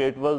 It was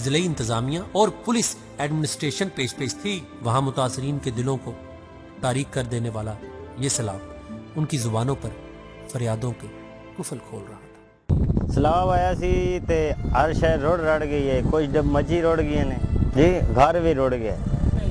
ضلعی انتظامیہ اور پولیس ایڈمنسٹریشن پیش تھی، وہاں متاثرین کے دلوں کو تاریک کر دینے والا یہ سیلاب ان کی زبانوں پر فریادوں کے قفل کھول رہا تھا۔ سیلاب آیا سی تے ہر شہر روڈ رڑ گئی ہے، کچھ ڈب مچھی روڑ گئی نے جی، گھر بھی روڑ گئے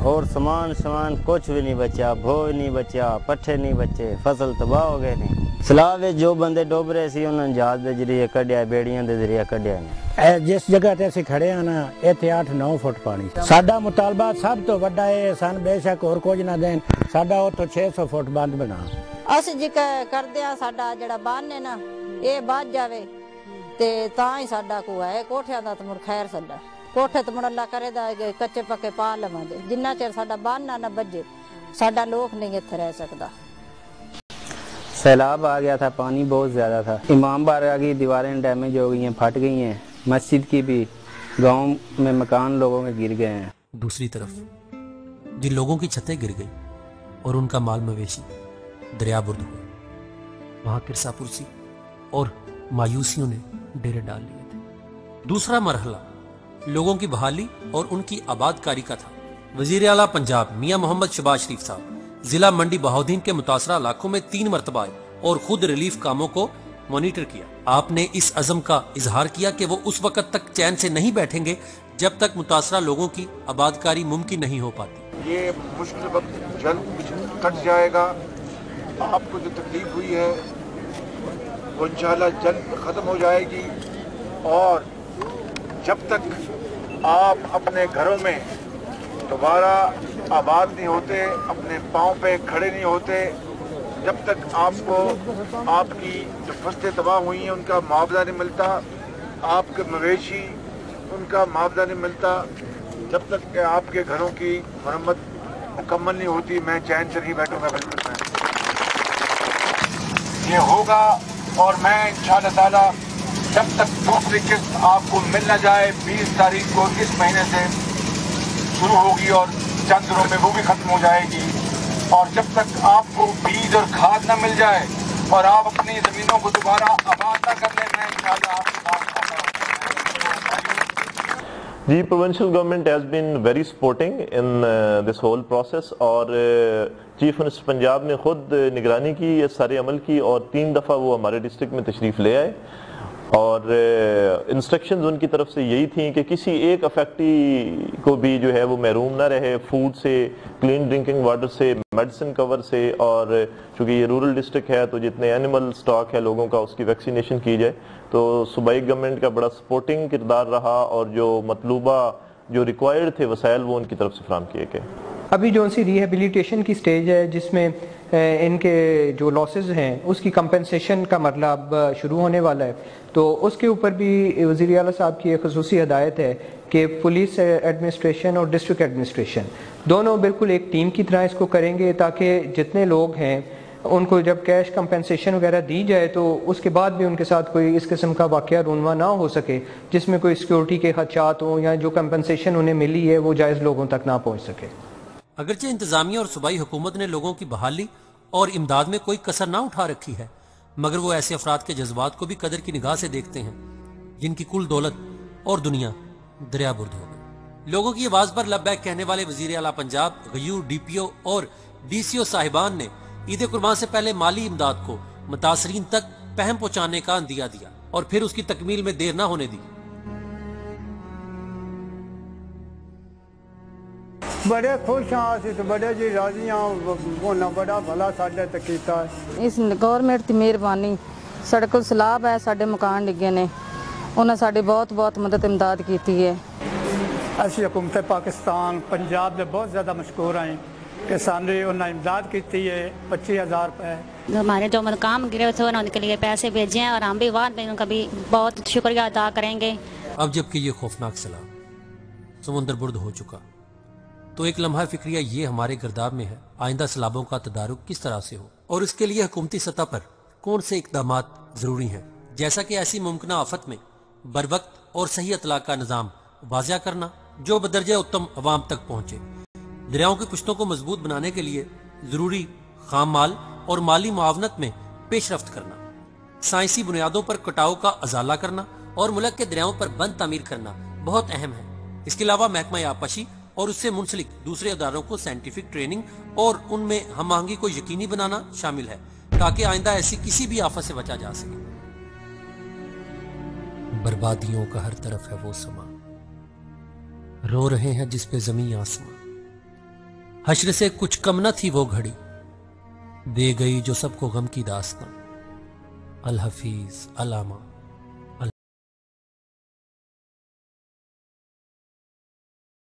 اور سامان کچھ بھی نہیں بچا، بھوج نہیں بچا، پٹھے نہیں بچے، فصل تباہ ہو گئے نہیں۔ سیلاب جو بندے ڈوب رہے سی انہوں نے جہاز دے ذریعے کڈیا، بیڑیاں دے ذریعے کڈیا نے۔ جس جگہ تے اسی کھڑے ہیں نا ایتھے 8-9 فٹ پانی۔ ساڈا مطالبہ سب تو وڈا ہے، سن بے شک اور کچھ نہ دین، ساڈا او تو 600 فٹ بند بنا۔ ਅਸੀਂ ਜੀ ਕਰਦੇ ਆ ਸਾਡਾ ਜਿਹੜਾ ਬੰਨ ਹੈ ਨਾ ਇਹ ਵੱਜ ਜਾਵੇ ਤੇ ਤਾਂ ਹੀ ਸਾਡਾ ਕੋ ਹੈ ਕੋਠਿਆਂ ਦਾ ਤਾਂ ਮੁੜ ਖੈਰ ਸਾਡਾ ਕੋਠੇ ਤੇ ਮੁੜ ਅੱਲਾ ਕਰੇਦਾ ਕੱਚੇ ਪੱਕੇ ਪਾ ਲਵਾਂਗੇ, ਜਿੰਨਾ ਚਿਰ ਸਾਡਾ ਬੰਨ ਨਾ ਵੱਜੇ ਸਾਡਾ ਲੋਕ نہیں ਇੱਥੇ ਰਹਿ ਸਕਦਾ۔ سیلاب آ گیا تھا، پانی بہت زیادہ تھا، امام بارگاہ کی دیواریں ڈیمیج ہو گئی ہیں، پھٹ گئی ہیں، مسجد کی بھی، گاؤں میں مکان لوگوں کے گر گئے ہیں۔ دوسری طرف جن لوگوں کی چھتیں گر گئی اور ان کا مال مویشی دریا برد ہوئے، وہاں کرسا پرسی اور مایوسیوں نے ڈیرے ڈال لیے تھے۔ دوسرا مرحلہ لوگوں کی بحالی اور ان کی آباد کاری کا تھا۔ وزیر اعلیٰ پنجاب میاں محمد شہباز شریف صاحب ضلع منڈی بہاؤدین کے متاثرہ علاقوں میں 3 مرتبہ آئے اور خود ریلیف کاموں کو مانیٹر کیا۔ آپ نے اس عزم کا اظہار کیا کہ وہ اس وقت تک چین سے نہیں بیٹھیں گے جب تک متاثرہ لوگوں کی آباد کاری ممکن نہیں ہو پاتی۔ یہ مشکل وقت جلد کٹ جائے گا، آپ کو جو تکلیف ہوئی ہے وہ انشاءاللہ جلد ختم ہو جائے گی، اور جب تک آپ اپنے گھروں میں دوبارہ آباد نہیں ہوتے، اپنے پاؤں پہ کھڑے نہیں ہوتے، جب تک آپ کو آپ کی جو فصلیں تباہ ہوئی ہیں ان کا معاوضہ نہیں ملتا، آپ کے مویشی ان کا معاوضہ نہیں ملتا، جب تک کہ آپ کے گھروں کی مرمت مکمل نہیں ہوتی، میں چین سے نہیں بیٹھوں گا۔ بالکل میں یہ ہوگا، اور میں انشاءاللہ تعالی جب تک دوسری قسط آپ کو مل نہ جائے، 20 تاریخ کو اس مہینے سے شروع ہوگی اور چند دنوں میں وہ بھی ختم ہو جائے گی، اور جب تک آپ کو بیج اور کھاد نہ مل جائے اور آپ اپنی زمینوں کو دوبارہ آباد نہ کر لیں، میں انشاءاللہ آپ کے ساتھ جی provincial government has been very supporting in this whole process, اور چیف منسٹر پنجاب نے خود نگرانی کی اس سارے عمل کی، اور 3 دفعہ وہ ہمارے ڈسٹرکٹ میں تشریف لے آئے، اور انسٹرکشنز ان کی طرف سے یہی تھیں کہ کسی ایک افیکٹی کو بھی جو ہے وہ محروم نہ رہے، فوڈ سے، کلین ڈرنکنگ واٹر سے، میڈیسن کور سے، اور چونکہ یہ رورل ڈسٹرکٹ ہے تو جتنے اینیمل سٹاک ہے لوگوں کا اس کی ویکسینیشن کی جائے۔ تو صوبائی گورنمنٹ کا بڑا سپورٹنگ کردار رہا، اور جو مطلوبہ جو ریکوائرڈ تھے وسائل وہ ان کی طرف سے فراہم کیے گئے۔ ابھی جو سی ریہیبلیٹیشن کی سٹیج ہے جس میں ان کے جو لاسز ہیں اس کی کمپنسیشن کا مرحلہ اب شروع ہونے والا ہے، تو اس کے اوپر بھی وزیر اعلیٰ صاحب کی ایک خصوصی ہدایت ہے کہ پولیس ایڈمنسٹریشن اور ڈسٹرکٹ ایڈمنسٹریشن دونوں بالکل ایک ٹیم کی طرح اس کو کریں گے، تاکہ جتنے لوگ ہیں ان کو جب کیش کمپنسیشن وغیرہ دی جائے تو اس کے بعد بھی ان کے ساتھ کوئی اس قسم کا واقعہ رونما نہ ہو سکے جس میں کوئی سیکورٹی کے خدشات ہوں یا جو کمپنسیشن انہیں ملی ہے وہ جائز لوگوں تک نہ پہنچ سکے۔ اگرچہ انتظامیہ اور صوبائی حکومت نے لوگوں کی بحالی اور امداد میں کوئی کسر نہ اٹھا رکھی ہے، مگر وہ ایسے افراد کے جذبات کو بھی قدر کی نگاہ سے دیکھتے ہیں جن کی کل دولت اور دنیا دریا برد ہو گئی۔ لوگوں کی آواز پر لبیک کہنے والے وزیر اعلیٰ پنجاب، غیور ڈی پی او اور ڈی سی او صاحبان نے عید قربان سے پہلے مالی امداد کو متاثرین تک پہم پہنچانے کا عندیہ دیا اور پھر اس کی تکمیل میں دیر نہ ہونے دی۔ بڑے خوش ہاں اسی تو بڑے جی راضی ہاں، ہونا بڑا بھلا ساڈے تے کیتا ہے۔ اس گورنمنٹ دی مہربانی، ساڈے کول سیلاب ہے، ساڈے مکان ڈگے نے، انہاں ساڈی بہت مدد امداد کیتی ہے۔ اسی حکومت پاکستان پنجاب دے بہت زیادہ مشکور ہیں کہ سانری انہوں نے امداد کیتی ہے 25,000 روپے۔ ہمارے جو کام گرے ہوئے تھے ان کے لیے پیسے بھیجے ہیں، اور ہم بھی بعد میں ان کا بھی بہت شکریہ ادا کریں گے۔ اب جبکہ یہ خوفناک سیلاب سمندر برد ہو چکا تو ایک لمحہ فکریہ یہ ہمارے گرداب میں ہے، آئندہ سیلابوں کا تدارک کس طرح سے ہو اور اس کے لیے حکومتی سطح پر کون سے اقدامات ضروری ہیں، جیسا کہ ایسی ممکنہ آفت میں بروقت اور صحیح اطلاع کا نظام واضح کرنا جو بدرجہ اتم عوام تک پہنچے، دریاؤں کی پشتوں کو مضبوط بنانے کے لیے ضروری خام مال اور مالی معاونت میں پیش رفت کرنا، سائنسی بنیادوں پر کٹاؤ کا ازالہ کرنا اور ملک کے دریاؤں پر بند تعمیر کرنا بہت اہم ہے۔ اس کے علاوہ محکمہ آبپاشی اور اس سے منسلک دوسرے اداروں کو سائنٹیفک ٹریننگ اور ان میں ہم آہنگی کو یقینی بنانا شامل ہے تاکہ آئندہ ایسی کسی بھی آفت سے بچا جا سکے۔ بربادیوں کا ہر طرف ہے وہ سما، رو رہے ہیں جس پہ زمین آسماں، حشر سے کچھ کم نہ تھی وہ گھڑی، دے گئی جو سب کو غم کی داستان۔ الحفیظ علامہ